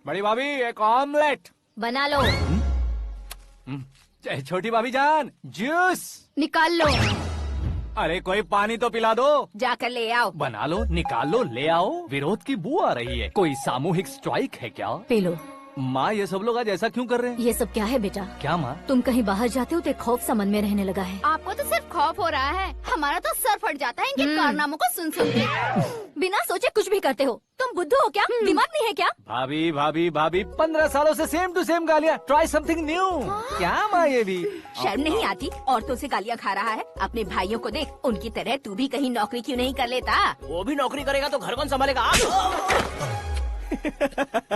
बड़ी भाभी एक ऑमलेट बना लो। छोटी भाभी जान जूस निकाल लो। अरे कोई पानी तो पिला दो। जाकर ले आओ। बना लो, निकाल लो, ले आओ। विरोध की बू आ रही है। कोई सामूहिक स्ट्राइक है क्या? P low. माँ ये सब लोग आज ऐसा क्यों कर रहे हैं? ये सब क्या है बेटा? क्या माँ? तुम कहीं बाहर जाते हो तो एक खौफ सा मन में रहने लगा है। आपको तो सिर्फ खौफ हो रहा है, हमारा तो सर फट जाता है इनके कारनामों को सुन सुन के। बिना सोचे कुछ भी करते हो। तुम बुद्धू हो क्या? दिमाग नहीं है क्या? भाभी भाभी भाभी 15 सालों से सेम टू सेम गालियाँ। Try something new. क्या माँ ये भी? शर्म नहीं आती? औरतों से गालियाँ खा रहा है। अपने भाइयों को देख, उनकी तरह तू भी कहीं नौकरी क्यों नहीं कर लेता? वो भी नौकरी करेगा तो घर कौन संभालेगा?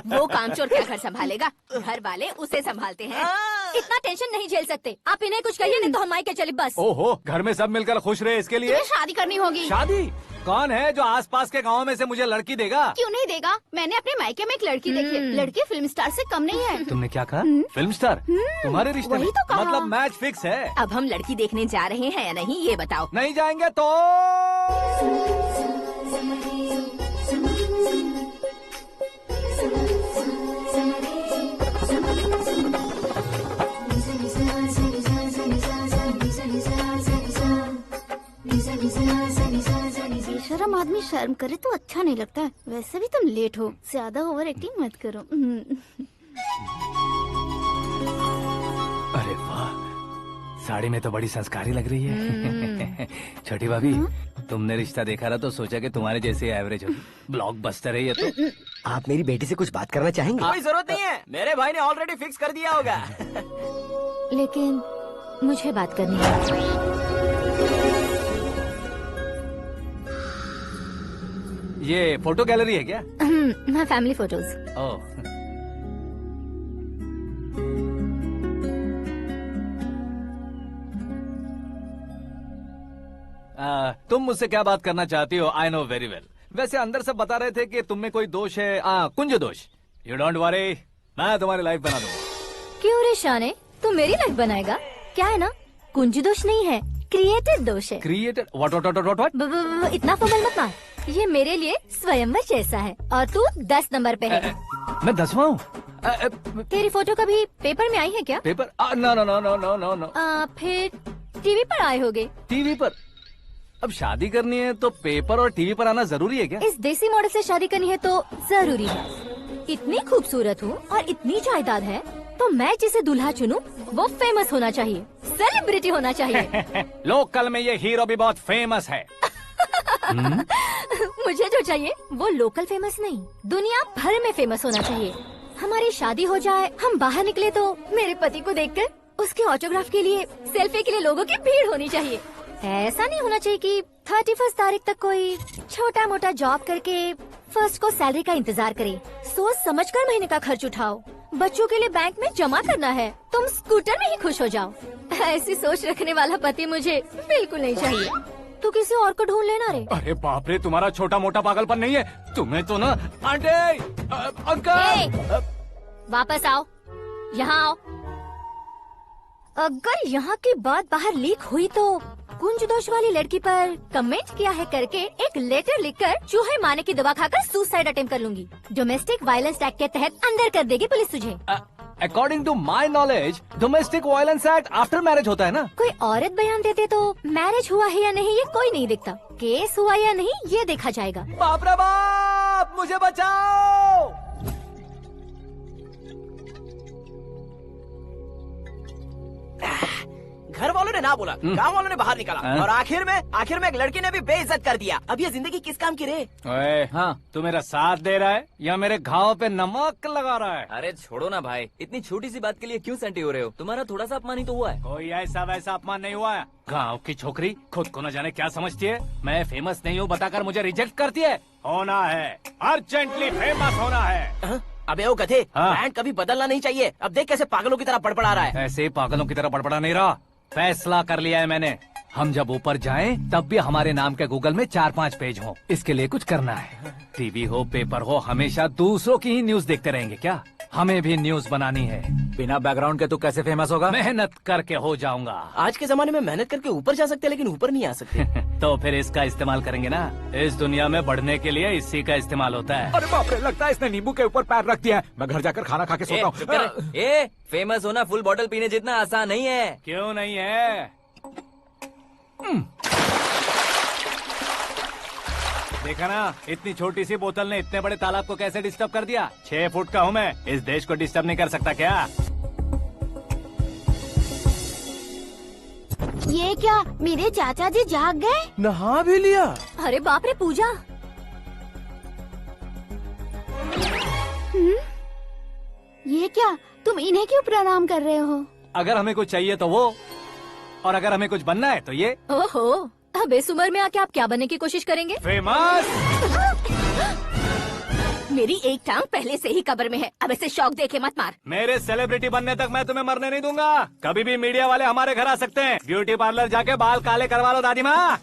वो कामचोर क्या घर संभालेगा? घर वाले उसे संभालते हैं। इतना टेंशन नहीं झेल सकते। आप इन्हें कुछ कहिए नहीं तो हम मायके चले बस। ओहो, घर में सब मिलकर खुश रहे इसके लिए। तुम्हें शादी करनी होगी। शादी? कौन है जो आसपास के गाँव में से मुझे लड़की देगा? क्यों नहीं देगा? मैंने अपने मायके में एक लड़की देखी है। लड़की फिल्म स्टार से कम नहीं है। तुमने क्या कहा? Film star? तुम्हारे रिश्ते में? वही तो कहा। मतलब मैच फिक्स है। अब हम लड़की देखने जा रहे हैं या नहीं ये बताओ। नहीं जाएंगे तो शर्म आदमी शर्म करे तो अच्छा नहीं लगता है। वैसे भी तुम लेट हो, ज्यादा ओवर एक्टिंग मत करो। अरे वाह, साड़ी में तो बड़ी संस्कारी लग रही है। छोटी भाभी, तुमने रिश्ता देखा ना तो सोचा कि तुम्हारे जैसे एवरेज हो। ब्लॉकबस्टर है ये तो। आप मेरी बेटी से कुछ बात करना चाहेंगे? कोई जरूरत नहीं है, मेरे भाई ने ऑलरेडी फिक्स कर दिया होगा। लेकिन मुझे बात करनी है। ये फोटो गैलरी है क्या? मैं फैमिली फोटोज। ओह, तुम मुझसे क्या बात करना चाहती हो? I know very well. वैसे अंदर से बता रहे थे कि तुम में कोई दोष है, कुंज दोष। यू डोंट वरी, मैं तुम्हारी लाइफ बना दूंगा। क्यों रे शाने, तू मेरी लाइफ बनाएगा? क्या है ना, कुंज दोष नहीं है, क्रिएटेड दोष है। क्रिएटेड? व्हाट? इतना फमल मत मार। ये मेरे लिए स्वयंवर जैसा है और तू 10 नंबर पे है। मैं 10वां हूँ? तेरी फोटो कभी पेपर में आई है क्या? Paper? No no no no no no no. फिर टीवी पर आए होगे। टीवी पर? अब शादी करनी है तो पेपर और टीवी पर आना जरूरी है क्या? इस देसी मॉडल से शादी करनी है तो जरूरी है। इतनी खूबसूरत हूँ और इतनी जायदाद है तो मैं जिसे दूल्हा चुनूं वो फेमस होना चाहिए, सेलिब्रिटी होना चाहिए। लोकल में ये हीरो भी बहुत फेमस है। मुझे जो चाहिए वो लोकल फेमस नहीं, दुनिया भर में फेमस होना चाहिए। हमारी शादी हो जाए, हम बाहर निकले तो मेरे पति को देखकर उसके ऑटोग्राफ के लिए, सेल्फी के लिए लोगों की भीड़ होनी चाहिए। ऐसा नहीं होना चाहिए कि 31 तारीख तक कोई छोटा मोटा जॉब करके फर्स्ट को सैलरी का इंतजार करे। सोच समझकर महीने का खर्च उठाओ। बच्चों के लिए बैंक में जमा करना है, तुम स्कूटर में ही खुश हो जाओ। ऐसी सोच रखने वाला पति मुझे बिल्कुल नहीं चाहिए। तू किसी और को ढूंढ लेना रे। अरे बाप रे, तुम्हारा छोटा मोटा पागलपन नहीं है। तुम्हें तो ना आंटी, अंकल। वापस आओ, यहाँ आओ। अगर यहाँ की बात बाहर लीक हुई तो कुंज दोष वाली लड़की पर कमेंट किया है करके एक लेटर लिखकर चूहे मारने की दवा खाकर सुसाइड अटेम्प्ट कर लूंगी। डोमेस्टिक वायलेंस एक्ट के तहत अंदर कर देगी पुलिस तुझे। According to my knowledge domestic violence act after marriage होता है ना? कोई औरत बयान देते तो मैरिज हुआ है या नहीं ये कोई नहीं दिखता, केस हुआ या नहीं ये देखा जाएगा। बाप रे बाप, मुझे बचाओ। घर वालों ने ना बोला, गांव वालों ने बाहर निकाला और आखिर में एक लड़की ने भी बेइज्जत कर दिया। अब ये जिंदगी किस काम की रे? ओए, हाँ, तू मेरा साथ दे रहा है या मेरे घाव पे नमक लगा रहा है? अरे छोड़ो ना भाई, इतनी छोटी सी बात के लिए क्यों सेंटी हो रहे हो? तुम्हारा थोड़ा सा अपमान ही तो हुआ है। कोई ऐसा वैसा अपमान नहीं हुआ है। गाँव की छोकरी खुद को न जाने क्या समझती है। मैं फेमस नहीं हूँ बताकर मुझे रिजेक्ट करती है। होना है, अर्जेंटली फेमस होना है। अबे ओ गधे, हाँ। ब्रांड कभी बदलना नहीं चाहिए। अब देख कैसे पागलों की तरह बड़बड़ा रहा है। ऐसे पागलों की तरह बड़बड़ा नहीं रहा। फैसला कर लिया है मैंने। हम जब ऊपर जाएं तब भी हमारे नाम के गूगल में 4-5 पेज हों। इसके लिए कुछ करना है। टीवी हो, पेपर हो, हमेशा दूसरों की ही न्यूज देखते रहेंगे क्या? हमें भी न्यूज बनानी है। बिना बैकग्राउंड के तू कैसे फेमस होगा? मेहनत करके हो जाऊंगा। आज के जमाने में मेहनत करके ऊपर जा सकते हैं लेकिन ऊपर नहीं आ सकते। तो फिर इसका इस्तेमाल करेंगे ना। इस दुनिया में बढ़ने के लिए इसी का इस्तेमाल होता है। अरे बाप रे, लगता है इसने नींबू के ऊपर पैर रख दिया है। मैं घर जाकर खाना खा के सोता चुप कर। हूँ। फेमस होना फुल बॉटल पीने जितना आसान नहीं है। क्यों नहीं है? देखा ना, इतनी छोटी सी बोतल ने इतने बड़े तालाब को कैसे डिस्टर्ब कर दिया। 6 फुट का हूँ मैं, इस देश को डिस्टर्ब नहीं कर सकता क्या? ये क्या, मेरे चाचा जी जाग गए? नहा भी लिया। अरे बाप रे पूजा, ये क्या, तुम इन्हें क्यों प्रणाम कर रहे हो? अगर हमें कुछ चाहिए तो वो, और अगर हमें कुछ बनना है तो ये। ओहो, अब इस उम्र में आके आप क्या बनने की कोशिश करेंगे? फेमस। मेरी एक टांग पहले से ही कब्र में है, अब इसे शौक देके मत मार। मेरे सेलिब्रिटी बनने तक मैं तुम्हें मरने नहीं दूंगा। कभी भी मीडिया वाले हमारे घर आ सकते हैं। ब्यूटी पार्लर जाके बाल काले करवा लो दादी माँ।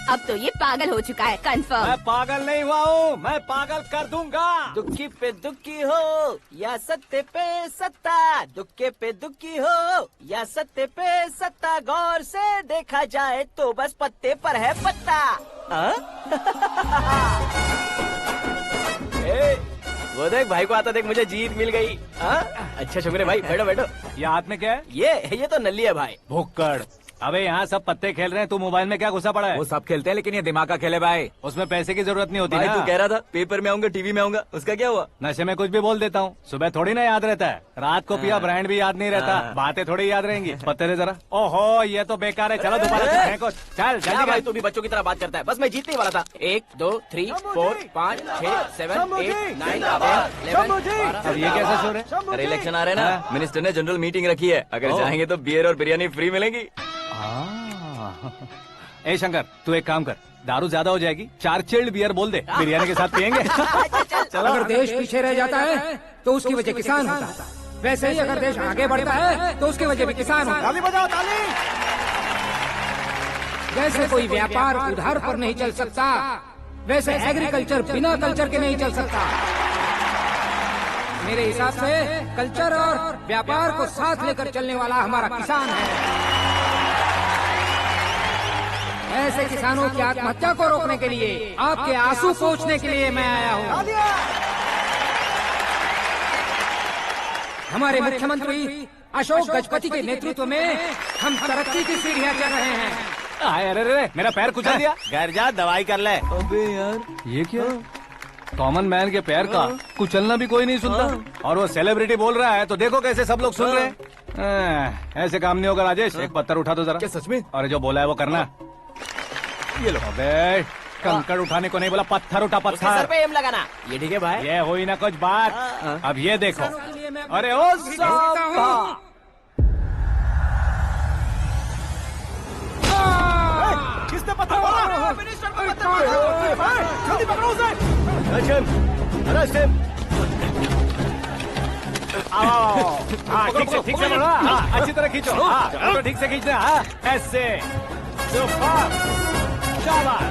अब तो ये पागल हो चुका है, कंफर्म। मैं पागल नहीं हुआ हूँ, मैं पागल कर दूंगा। दुखी पे दुखी हो या सत्ते पे सत्ता, दुखे पे दुखी हो या सत्ते पे सत्ता, गौर से देखा जाए तो बस पत्ते पर है पत्ता। वो देख भाई को आता देख, मुझे जीत मिल गई। अच्छा शुक्र है भाई, बैठो बैठो। ये हाथ में क्या है? ये तो नल्ली है भाई। भुक्कड़। अबे यहाँ सब पत्ते खेल रहे हैं, तू मोबाइल में क्या घुसा पड़ा है? वो सब खेलते हैं लेकिन ये दिमाग का खेल है भाई। उसमें पैसे की जरूरत नहीं होती भाई ना। तू कह रहा था पेपर में आऊंगा, टीवी में आऊंगा, उसका क्या हुआ? नशे में कुछ भी बोल देता हूँ, सुबह थोड़ी ना याद रहता है। रात को पिया ब्रांड भी याद नहीं रहता, बातें थोड़ी याद रहेंगी। पत्ते दे जरा। ओहो, ये तो बेकार है, चलो दोबारा से फेंको। चल क्या जल्दी भाई, कर। तू भी बच्चों की तरह बात करता है। बस मैं जीतने ही वाला था। 1 2 3 4 5 6 7 8 9 10 11 अब ये कैसे सो रहे? अरे इलेक्शन आ रहे हैं ना, मिनिस्टर ने जनरल मीटिंग रखी है, अगर जाएंगे तो बियर और बिरयानी फ्री मिलेगी। ए शंकर, तू एक काम कर, दारू ज्यादा हो जाएगी, 4 चिल्ड बियर बोल दे, बिरयानी के साथ पियेंगे। चलो। अगर देश पीछे रह जाता है तो उसकी वजह किसान होता है, वैसे ही अगर देश आगे बढ़ता है तो उसकी वजह भी किसान होता है। ताली बजाओ, ताली। जैसे कोई व्यापार उधार पर नहीं चल सकता, वैसे एग्रीकल्चर बिना कल्चर के नहीं चल सकता। मेरे हिसाब से कल्चर और व्यापार को साथ लेकर चलने वाला हमारा किसान है। ऐसे किसानों की आत्महत्या को रोकने के लिए, आपके आंसू पोंछने के लिए मैं आया हूँ। हमारे मुख्यमंत्री अशोक गजपति के नेतृत्व में हम तरक्की की सीढ़ियाँ चढ़ रहे हैं। अरे अरे, मेरा पैर कुचल दिया। घर जा, दवाई कर ले। अबे यार, ये क्या? कॉमन मैन के पैर का कुचलना भी कोई नहीं सुनता, और वो सेलिब्रिटी बोल रहा है तो देखो कैसे सब लोग सुन रहे हैं। ऐसे काम नहीं होगा राजेश, एक पत्थर उठा दो जरा। क्या सच में? और जो बोला है वो करना। ये लो। अबे कंकड़ उठाने को नहीं बोला, पत्थर उठा, उसके सर पत्थर। पे एम लगाना। ये ठीक है भाई। ये हुई ना कुछ बात। अब ये देखो। अरे ओ साहब, किसने पत्थर मारा? मिनिस्टर को पत्थर मारा। जल्दी पकड़ो उसे। हाँ ठीक से पकड़ो। हाँ, अच्छी तरह खींचो। हाँ तो ठीक से खींचना। हाँ ऐसे। सुपर, शाबाश।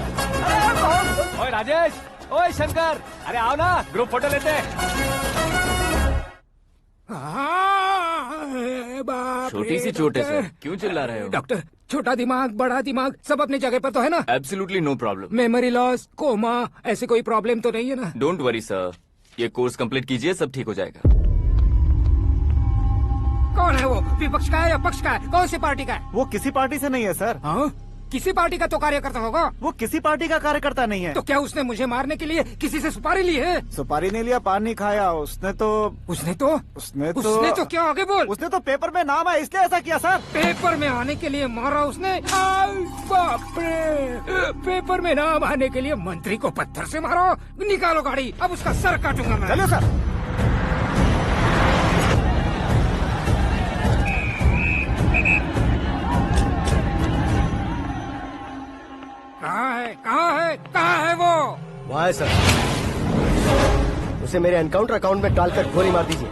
ओए राजेश, ओए शंकर, अरे आओ ना, ग्रुप फोटो लेते हैं। छोटी सी चोट है सर, क्यों चिल्ला रहे हो? डॉक्टर, छोटा दिमाग बड़ा दिमाग सब अपनी जगह पर तो है ना? Absolutely no problem. Memory loss, coma, ऐसी कोई प्रॉब्लम तो नहीं है ना? डोंट वरी सर, ये कोर्स कंप्लीट कीजिए, सब ठीक हो जाएगा। कौन है वो? विपक्ष का है या पक्ष का है? कौन सी पार्टी का है? वो किसी पार्टी से नहीं है सर। हाँ? किसी पार्टी का तो कार्यकर्ता होगा। वो किसी पार्टी का कार्यकर्ता नहीं है। तो क्या उसने मुझे मारने के लिए किसी से सुपारी ली है? सुपारी नहीं लिया, पान नहीं खाया। उसने तो क्या आगे बोल? उसने तो पेपर में नाम है इसलिए ऐसा किया सर। पेपर में आने के लिए मारा उसने? बाप रे! पेपर में नाम आने के लिए मंत्री को पत्थर से मारो? निकालो गाड़ी, अब उसका सर काटूंगा मैं। चलिए सर। कहाँ है वो? वहाँ है सर, उसे मेरे एनकाउंटर अकाउंट में डालकर गोली मार दीजिए।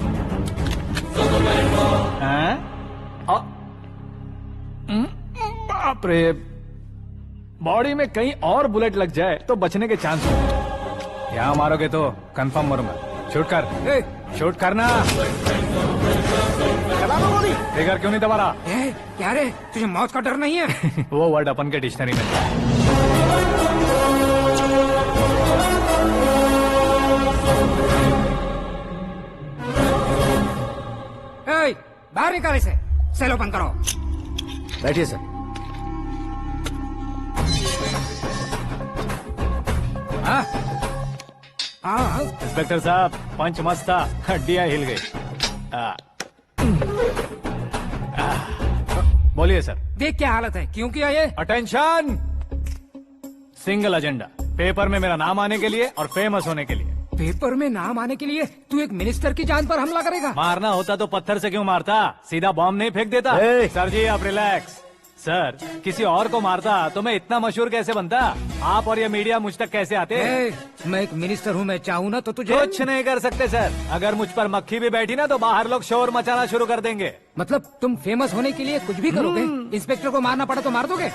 बाप रे, बॉडी में कहीं और बुलेट लग जाए तो बचने के चांस हो। यहाँ मारोगे तो कंफर्म मरूंगा। शूट कर, शूट करना। ट्रिगर क्यों नहीं दबा रहा? क्या रे, तुझे मौत का डर नहीं है? वो वर्ड अपन के डिक्शनरी में। बाहर निकाल इसे। सेल ओपन करो। बैठिए सर। हाँ हाँ, इंस्पेक्टर साहब, पंच मस्त था, हड्डियां हिल गई। बोलिए सर। देख क्या हालत है, क्यों किया ये? अटेंशन, सिंगल एजेंडा, पेपर में मेरा नाम आने के लिए और फेमस होने के लिए। पेपर में नाम आने के लिए तू एक मिनिस्टर की जान पर हमला करेगा? मारना होता तो पत्थर से क्यों मारता, सीधा बॉम्ब नहीं फेंक देता। ए! सर जी आप रिलैक्स। सर, किसी और को मारता तो मैं इतना मशहूर कैसे बनता? आप और ये मीडिया मुझ तक कैसे आते? मैं एक मिनिस्टर हूँ, मैं चाहूँ ना तो तुझे कुछ नहीं कर सकते सर। अगर मुझ पर मक्खी भी बैठी ना तो बाहर लोग शोर मचाना शुरू कर देंगे। मतलब तुम फेमस होने के लिए कुछ भी करोगे? इंस्पेक्टर को मारना पड़ा तो मार दोगे?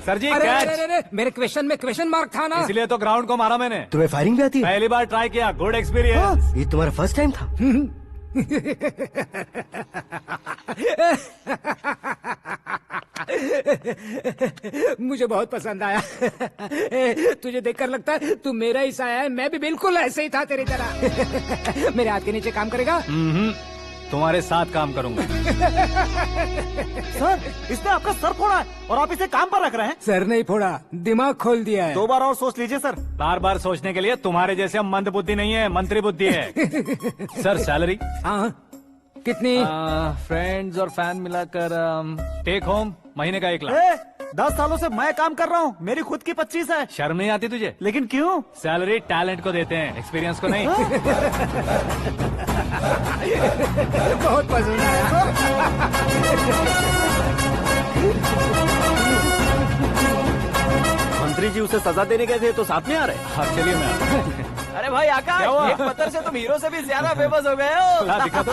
सर जी अरे, कैच। अरे, अरे, मेरे क्वेश्चन में क्वेश्चन मार्क था ना। इसलिए तो ग्राउंड को मारा मैंने। तुम्हें फायरिंग भी आती है? पहली बार ट्राई किया, गुड एक्सपीरियंस। ये तुम्हारा फर्स्ट टाइम था? मुझे बहुत पसंद आया। तुझे देखकर लगता है तू मेरा ही साया है। मैं भी बिल्कुल ऐसे ही था तेरी तरह। मेरे हाथ के नीचे काम करेगा? तुम्हारे साथ काम करूंगा। सर, इसने आपका सर फोड़ा है और आप इसे काम पर रख रहे हैं। सर नहीं फोड़ा, दिमाग खोल दिया है। 2 बार और सोच लीजिए सर। बार बार सोचने के लिए तुम्हारे जैसे मंद बुद्धि नहीं है, मंत्री बुद्धि है। सर सैलरी हाँ, कितनी? फ्रेंड्स और फैन मिलाकर टेक होम महीने का 1 लाख। 10 सालों से मैं काम कर रहा हूँ, मेरी खुद की 25 है। शर्म नहीं आती तुझे? लेकिन क्यों? सैलरी टैलेंट को देते हैं, एक्सपीरियंस को नहीं। बहुत पसंद आया। मंत्री जी उसे सजा देने गए थे तो साथ में आ रहे। हाँ चलिए मैं आता हूँ। अरे भाई क्या आकाश, हुआ? एक पत्थर से तुम हीरो से भी ज्यादा फेमस हो गए हो। ला, दिखा दो।